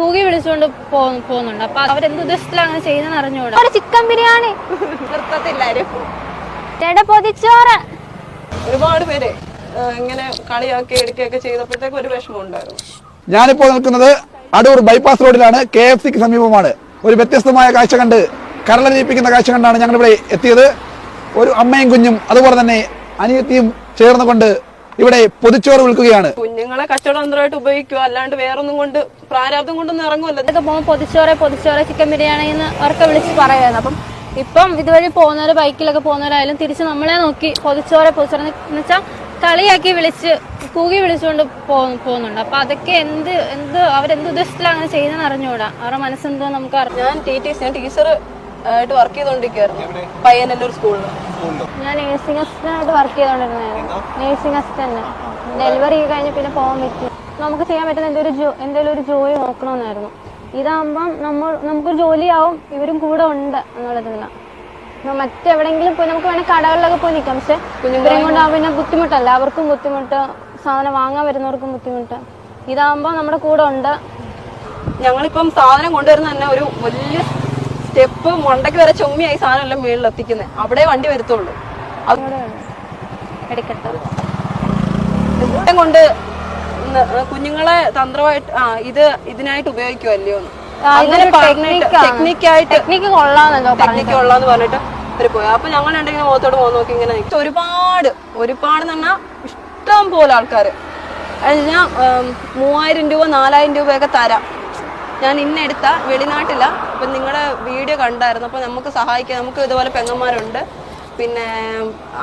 കൂകി വിളിച്ചുകൊണ്ട് പോകുന്നുണ്ട്. അപ്പൊ അവരെന്ത് ഉദ്ദേശത്തിലാണ് അങ്ങനെ ചെയ്യുന്നതെന്ന് അറിഞ്ഞുകൂടാ. ഒരു ചിക്കൻ ബിരിയാണി പൊതിച്ചോറ് ഒരുപാട് പേര് ഇങ്ങനെ കളിയാക്കി എടുക്കുകയൊക്കെ ചെയ്തപ്പോഴത്തേക്ക് ഒരു വിഷമം ഉണ്ടായിരുന്നു. ഞാനിപ്പോൾ നിൽക്കുന്നത് അടൂർ ബൈപ്പാസ് റോഡിലാണ്. KFCക്ക് സമീപമാണ്. ഒരു വ്യത്യസ്തമായ കാഴ്ച കണ്ട് കരളലിയിപ്പിക്കുന്ന കാഴ്ച കണ്ടാണ് ഞങ്ങളിവിടെ എത്തിയത്. ഒരു അമ്മയും കുഞ്ഞും അതുപോലെ തന്നെ അനിയത്തിയും ചേർന്നുകൊണ്ട് ഇവിടെ പൊതിച്ചോറ് വിൽക്കുകയാണ്. കുഞ്ഞുങ്ങളെ കച്ചവടതന്ത്രമായിട്ട് ഉപയോഗിക്കുക, അല്ലാണ്ട് വേറൊന്നും കൊണ്ട് പ്രാരാബ്ദം കൊണ്ടൊന്നും ഇറങ്ങുമല്ലോ. ഇതൊക്കെ പോകുമ്പോൾ പൊതിച്ചോറ് ചിക്കൻ ബിരിയാണി എന്ന് അവർക്ക് വിളിച്ച് പറയുമായിരുന്നു. അപ്പം ഇപ്പം ഇതുവഴി പോകുന്നവര്, ബൈക്കിലൊക്കെ പോകുന്നവരായാലും തിരിച്ച് നമ്മളെ നോക്കി പൊതിച്ചോറ് എന്ന് വെച്ചാൽ കളിയാക്കി കൂകി വിളിച്ചുകൊണ്ട് പോകുന്നുണ്ട്. അപ്പൊ അതൊക്കെ അവരെന്ത് ഉദ്ദേശത്തിലാണ് അങ്ങനെ ചെയ്യുന്നതെന്ന് അറിഞ്ഞുകൂടാ. അവരുടെ മനസ്സെന്തോ നമുക്ക് ഞാൻ ടീച്ചർ ആയിട്ട് വർക്ക് ചെയ്തോണ്ടിരിക്കുകയായിരുന്നു പയ്യന്നല്ലൂർ സ്കൂളിൽ. ഞാൻ നേഴ്സിംഗ് അസിസ്റ്റന്റായിട്ട് വർക്ക് ചെയ്തോണ്ടിരുന്നായിരുന്നു. നേഴ്സിംഗ് അസിസ്റ്റന്റ് ഡെലിവറി കഴിഞ്ഞ് പിന്നെ പോകാൻ പറ്റും. നമുക്ക് ചെയ്യാൻ പറ്റുന്ന എന്തെങ്കിലും ഒരു ജോലി നോക്കണമെന്നായിരുന്നു. ഇതാകുമ്പം നമുക്കൊരു ജോലിയാവും, ഇവരും കൂടെ ഉണ്ട് എന്നുള്ളതില്ല. മറ്റെവിടെങ്കിലും പോയി നമുക്ക് വേണമെങ്കിൽ കടകളിലൊക്കെ പോയി നിൽക്കാം. പക്ഷെ ഇവരെയും കൊണ്ടാകുമ്പോൾ പിന്നെ ബുദ്ധിമുട്ടല്ല, അവർക്കും ബുദ്ധിമുട്ട്, സാധനം വാങ്ങാൻ വരുന്നവർക്കും ബുദ്ധിമുട്ട്. ഇതാകുമ്പോ നമ്മുടെ കൂടെ ഉണ്ട്. ഞങ്ങളിപ്പം സാധനം കൊണ്ടുവരുന്ന തന്നെ ഒരു വലിയ സ്റ്റെപ്പ് മണ്ടയ്ക്ക് വരെ ചുമ്മിയായി സാധനം എല്ലാം മേളിൽ എത്തിക്കുന്നത്. അവിടെ വണ്ടി വരുത്തുള്ളൂ. കൊണ്ട് കുഞ്ഞുങ്ങളെ തന്ത്രമായിട്ട് ഇതിനായിട്ട് ഉപയോഗിക്കുമല്ലോ. അങ്ങനെ ടെക്നിക്ക് കൊള്ളാന്ന് പറഞ്ഞിട്ട് അവര് പോയി. അപ്പൊ ഞങ്ങൾ രണ്ടിങ്ങനെ മുഖത്തോട് പോകുന്ന നോക്കി ഇങ്ങനെ ഒരുപാട് എന്ന് പറഞ്ഞാൽ ഇഷ്ടം പോലെ ആൾക്കാര്. ഞാൻ 3000 രൂപ 4000 രൂപയൊക്കെ തരാം, ഞാൻ ഇന്നെടുത്ത വെളിനാട്ടില, അപ്പൊ നിങ്ങളുടെ വീഡിയോ കണ്ടായിരുന്നു, അപ്പൊ നമുക്ക് സഹായിക്കാം, നമുക്ക് ഇതുപോലെ പെങ്ങന്മാരുണ്ട്, പിന്നെ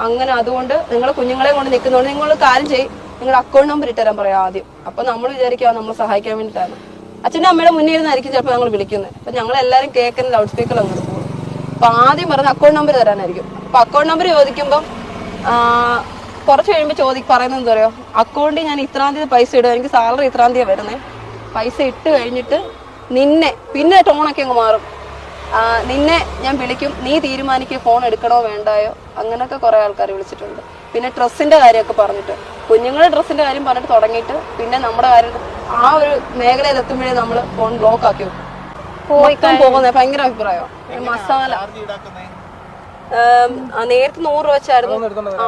അങ്ങനെ അതുകൊണ്ട് നിങ്ങളെ കുഞ്ഞുങ്ങളെ കൊണ്ട് നിൽക്കുന്നതുകൊണ്ട് നിങ്ങൾ കാര്യം ചെയ്യും, നിങ്ങളുടെ അക്കൗണ്ട് നമ്പർ ഇട്ടുതരാൻ പറയാം ആദ്യം. അപ്പൊ നമ്മൾ വിചാരിക്കുക നമ്മൾ സഹായിക്കാൻ വേണ്ടിയിട്ടാണ്. അച്ഛൻ്റെ അമ്മയുടെ മുന്നിൽ ഇരുന്നായിരിക്കും ചിലപ്പോൾ ഞങ്ങൾ വിളിക്കുന്നത്. അപ്പൊ ഞങ്ങൾ എല്ലാവരും കേൾക്കുന്ന ലൗഡ് സ്പീക്കർ അങ്ങോട്ട് പോകും. അപ്പൊ ആദ്യം പറഞ്ഞ അക്കൗണ്ട് നമ്പർ തരാനായിരിക്കും. അപ്പൊ അക്കൗണ്ട് നമ്പർ ചോദിക്കുമ്പോൾ കുറച്ച് കഴിയുമ്പോൾ പറയുന്നത് എന്താ പറയുക, അക്കൗണ്ടിൽ ഞാൻ ഇത്രാം തീയതി പൈസ ഇടുക, എനിക്ക് സാലറി ഇത്രാം തീയതി വരുന്നത്, പൈസ ഇട്ട് കഴിഞ്ഞിട്ട് പിന്നെ ടോണൊക്കെ അങ്ങ് മാറും, നിന്നെ ഞാൻ വിളിക്കും, നീ തീരുമാനിക്കുക ഫോൺ എടുക്കണോ വേണ്ടായോ. അങ്ങനെയൊക്കെ കുറെ ആൾക്കാർ വിളിച്ചിട്ടുണ്ട്. പിന്നെ ഡ്രസ്സിന്റെ കാര്യമൊക്കെ പറഞ്ഞിട്ട്, കുഞ്ഞുങ്ങളുടെ ഡ്രസ്സിന്റെ കാര്യം പറഞ്ഞിട്ട് തുടങ്ങിയിട്ട് പിന്നെ നമ്മുടെ കാര്യം ആ ഒരു മേഖലയിൽ എത്തുമ്പോഴേ നമ്മൾ ഫോൺ ബ്ലോക്ക് ആക്കി വെക്കും. പോകുന്നത് ഭയങ്കര അഭിപ്രായം. മസാല നേരത്തെ 100 രൂപ വെച്ചായിരുന്നു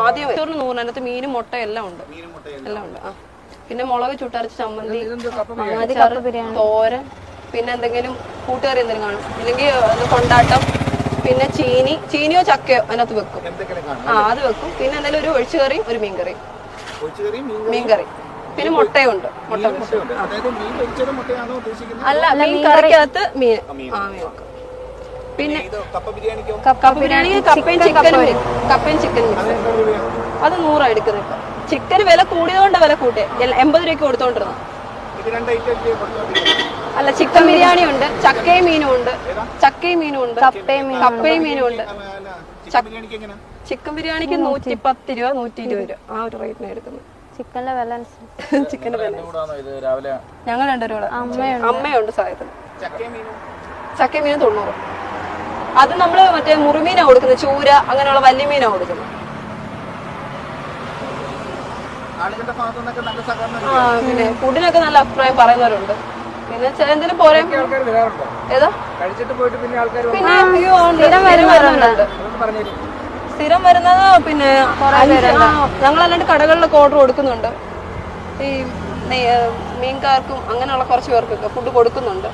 ആദ്യം. 100 അതിനകത്ത് മീനും മുട്ട എല്ലാം ഉണ്ട്. പിന്നെ മുളക് ചുട്ടരച്ച് ചമ്മന്തി, തോരൻ, പിന്നെ എന്തെങ്കിലും കൂട്ടുകറി എന്തെങ്കിലും കാണും, ഇല്ലെങ്കിൽ കൊണ്ടാട്ടം, പിന്നെ ചീനിയോ ചക്കയോ അതിനകത്ത് വെക്കും. അത് വെക്കും. പിന്നെ എന്തെങ്കിലും ഒരു ഒഴിച്ചുകറി, ഒരു മീൻകറി, പിന്നെ മുട്ടയുണ്ട്. അല്ല, മീൻ കറിക്കകത്ത് മീൻ വെക്കും. പിന്നെ കപ്പ ബിരിയാണി കപ്പയും ചിക്കൻ മിക്സ്, അത് 100 എടുക്കുന്നത്. ഇപ്പൊ ചിക്കന് വില കൂടിയതുകൊണ്ട് വില കൂട്ടിയ 80 രൂപയ്ക്ക് കൊടുത്തോണ്ടിരുന്നു. അല്ല, ചിക്കൻ ബിരിയാണി ഉണ്ട്, ചക്കയും മീനും ഉണ്ട്, കപ്പയും മീനും ഉണ്ട്. ചിക്കൻ ബിരിയാണിക്ക് 110 രൂപ 120 രൂപ ആ ഒരു റേറ്റിന് എടുക്കുന്നത്. ചിക്കന്റെ വില ഞങ്ങൾ 2 രൂപ. അമ്മയുണ്ട് സഹായത്തിന്. ചക്കയും മീനും 90. അത് നമ്മള് മറ്റേ മുറിമീനാ കൊടുക്കുന്നത്, ചൂര അങ്ങനെയുള്ള വലിയ മീനാ കൊടുക്കുന്നത്. പിന്നെ ഫുഡിനൊക്കെ നല്ല അഭിപ്രായം പറയുന്നവരുണ്ട്. പിന്നെ എന്തിനും പോരാ ഏതാ സ്ഥിരം വരുന്നത്. പിന്നെ ഞങ്ങളല്ലാണ്ട് കടകളിലൊക്കെ ഓർഡർ കൊടുക്കുന്നുണ്ട്. ഈ മീൻകാർക്കും അങ്ങനെയുള്ള കുറച്ച് പേർക്കൊക്കെ ഫുഡ് കൊടുക്കുന്നുണ്ട്.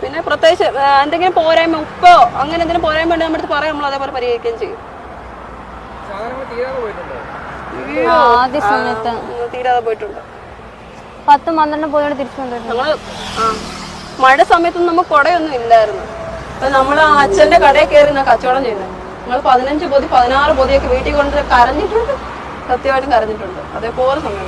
പിന്നെ പ്രത്യേകിച്ച് എന്തെങ്കിലും പോരായ്മ, ഉപ്പോ അങ്ങനെ എന്തെങ്കിലും പോരായ്മ ഉണ്ടെങ്കിൽ നമ്മുടെ അടുത്ത് പറയാം, നമ്മൾ അതേപോലെ പരിഹരിക്കുകയും ചെയ്യും. തീരാതെ പോയിട്ടുണ്ട്. 10-12 പോയോടെ തിരിച്ചു കൊണ്ടുവരും. ഞങ്ങള് മഴ സമയത്തൊന്നും നമുക്ക് കുടയൊന്നും ഇല്ലായിരുന്നു. അപ്പൊ നമ്മള് അച്ഛന്റെ കടയിൽ കയറി കച്ചവടം ചെയ്യുന്നത്. ഞങ്ങൾ 15 പൊതി 16 പൊതിയൊക്കെ വീട്ടിൽ കൊണ്ട് കരഞ്ഞിട്ടുണ്ട്, സത്യമായിട്ടും കരഞ്ഞിട്ടുണ്ട്. അതേപോലെ സമയം